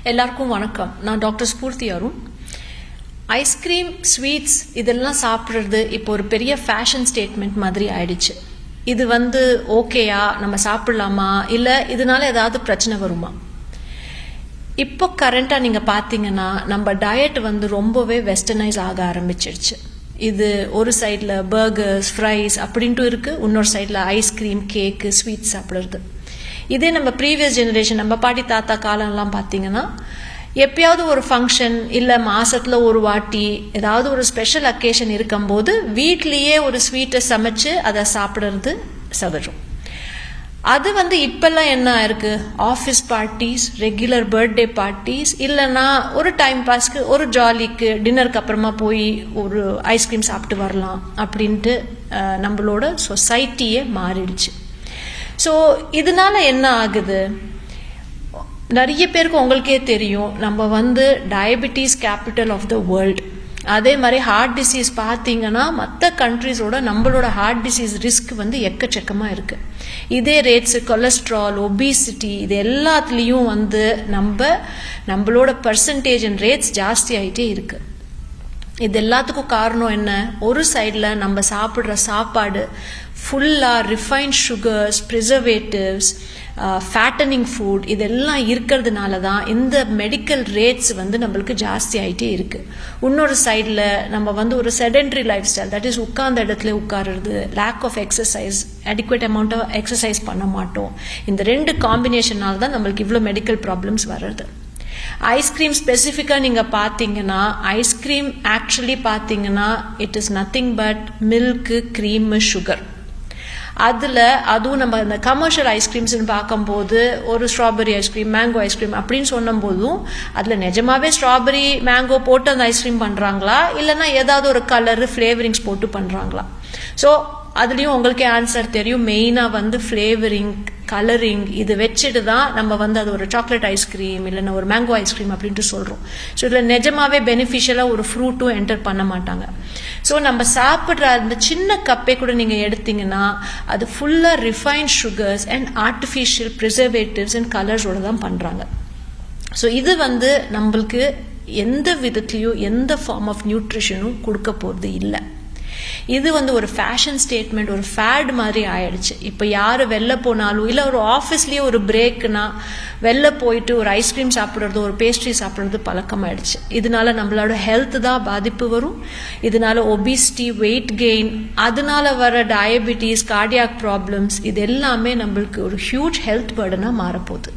எல்லாருக்கும் வணக்கம். நான் doctor Sphoorty Arun. Ice cream, sweets இதெல்லாம் சாப்பிட்றது இப்போ ஒரு பெரிய ஃபேஷன் ஸ்டேட்மெண்ட் மாதிரி ஆயிடுச்சு. இது ஓகேயா, நம்ம சாப்பிடலாமா, இல்லை இதனால ஏதாவது பிரச்சனை வருமா? இப்போ கரண்டாக நீங்கள் பார்த்தீங்கன்னா நம்ம டயட் ரொம்பவே வெஸ்டர்னைஸ் ஆக ஆரம்பிச்சிருச்சு. இது ஒரு சைடில் பர்கர்ஸ், ஃப்ரைஸ் அப்படின்ட்டு இருக்குது, இன்னொரு சைடில் ஐஸ்கிரீம், கேக்கு, ஸ்வீட்ஸ் சாப்பிட்றது. இதே நம்ம ப்ரீவியஸ் ஜெனரேஷன், நம்ம பாட்டி தாத்தா காலம்லாம் பார்த்தீங்கன்னா எப்பயாவது ஒரு ஃபங்க்ஷன் இல்லை மாசத்துல ஒரு வாட்டி ஏதாவது ஒரு ஸ்பெஷல் அக்கேஷன் இருக்கும்போது வீட்லேயே ஒரு ஸ்வீட்டை சமைச்சு அதை சாப்பிட்றது சகஜம். அது இப்பெல்லாம் என்ன இருக்கு, office parties, regular birthday parties, இல்லைன்னா ஒரு டைம் பாஸ்க்கு, ஒரு ஜாலிக்கு டின்னருக்கு அப்புறமா போய் ஒரு ஐஸ்கிரீம் சாப்பிட்டு வரலாம் அப்படின்ட்டு நம்மளோட சொசைட்டியே மாறிடுச்சு. ஸோ இதனால என்ன ஆகுது, நிறைய பேருக்கு உங்களுக்கே தெரியும், நம்ம diabetes capital of the world. அதே மாதிரி ஹார்ட் டிசீஸ் பார்த்தீங்கன்னா மற்ற கண்ட்ரிஸோட நம்மளோட ஹார்ட் டிசீஸ் ரிஸ்க் எக்கச்சக்கமாக இருக்குது. இதே ரேட்ஸு கொலஸ்ட்ரால், ஒபிசிட்டி இது எல்லாத்துலேயும் நம்மளோட பர்சன்டேஜ் அண்ட் ரேட்ஸ் ஜாஸ்தி ஆகிட்டே இருக்குது. இது எல்லாத்துக்கும் காரணம் என்ன, ஒரு சைடில் நம்ம சாப்பிட்ற சாப்பாடு ஃபுல்லாக refined sugars, preservatives, fattening food இதெல்லாம் இருக்கிறதுனால தான் இந்த மெடிக்கல் ரேட்ஸ் நம்மளுக்கு ஜாஸ்தி ஆகிட்டே இருக்குது. இன்னொரு சைடில் நம்ம ஒரு sedentary lifestyle, that is உட்கார்ந்த இடத்துல உட்காருறது, lack of exercise, adequate amount of exercise பண்ண மாட்டோம். இந்த ரெண்டு காம்பினேஷனால தான் நம்மளுக்கு இவ்வளோ மெடிக்கல் ப்ராப்ளம்ஸ் வர்றது. ஐஸ்கிரீம் ஸ்பெசிஃபிக்காக நீங்கள் பார்த்தீங்கன்னா, ஐஸ்கிரீம் ஆக்சுவலி பார்த்தீங்கன்னா it is nothing but milk, cream, sugar. அதுவும் நம்ம இந்த கமர்ஷியல் ஐஸ்கிரீம்ஸ்னு பார்க்கும்போது ஒரு ஸ்ட்ராபெரி ஐஸ்கிரீம், மேங்கோ ஐஸ்கிரீம் அப்படின்னு சொன்னும் போதும் அதில் நிஜமாவே ஸ்ட்ராபெரி, மேங்கோ போட்டு அந்த ஐஸ்கிரீம் பண்ணுறாங்களா, இல்லைன்னா ஏதாவது ஒரு கலரு, ஃப்ளேவரிங்ஸ் போட்டு பண்ணுறாங்களா? ஸோ அதுலேயும் உங்களுக்கே ஆன்சர் தெரியும். மெயினாக ஃப்ளேவரிங், கலரிங் இது வச்சுட்டு தான் நம்ம அது ஒரு சாக்லேட் ஐஸ்கிரீம் இல்லைன்னா ஒரு மேங்கோ ஐஸ்கிரீம் அப்படின்ட்டு சொல்கிறோம். ஸோ இதில் நிஜமாவே பெனிஃபிஷியலாக ஒரு ஃப்ரூட்டும் என்டர் பண்ண மாட்டாங்க. ஸோ நம்ம சாப்பிட்ற அந்த சின்ன கப்பே கூட நீங்கள் எடுத்தீங்கன்னா அது ஃபுல்லாக refined sugars and artificial preservatives and கலர்ஸோடு தான் பண்ணுறாங்க. ஸோ இது நம்மளுக்கு எந்த விதத்துலையும் எந்த ஃபார்ம் ஆஃப் நியூட்ரிஷனும் கொடுக்க போகிறது இல்லை. இது ஒரு ஃபேஷன் ஸ்டேட்மெண்ட், ஒரு ஃபேட் மாதிரி ஆயிடுச்சு. இப்போ யார் வெளில போனாலும், இல்லை ஒரு ஆஃபீஸ்லேயே ஒரு பிரேக்குனா வெளில போயிட்டு ஒரு ஐஸ்கிரீம் சாப்பிட்றது, ஒரு பேஸ்ட்ரி சாப்பிட்றது பழக்கமாயிடுச்சு. இதனால நம்மளோட ஹெல்த் தான் பாதிப்பு வரும். இதனால ஒபிசிட்டி, வெயிட் கெயின், அதனால வர டயபெட்டிஸ், கார்டியாக் ப்ராப்ளம்ஸ் இது எல்லாமே நம்மளுக்கு ஒரு ஹியூஜ் ஹெல்த் பர்டனாக மாறப்போகுது.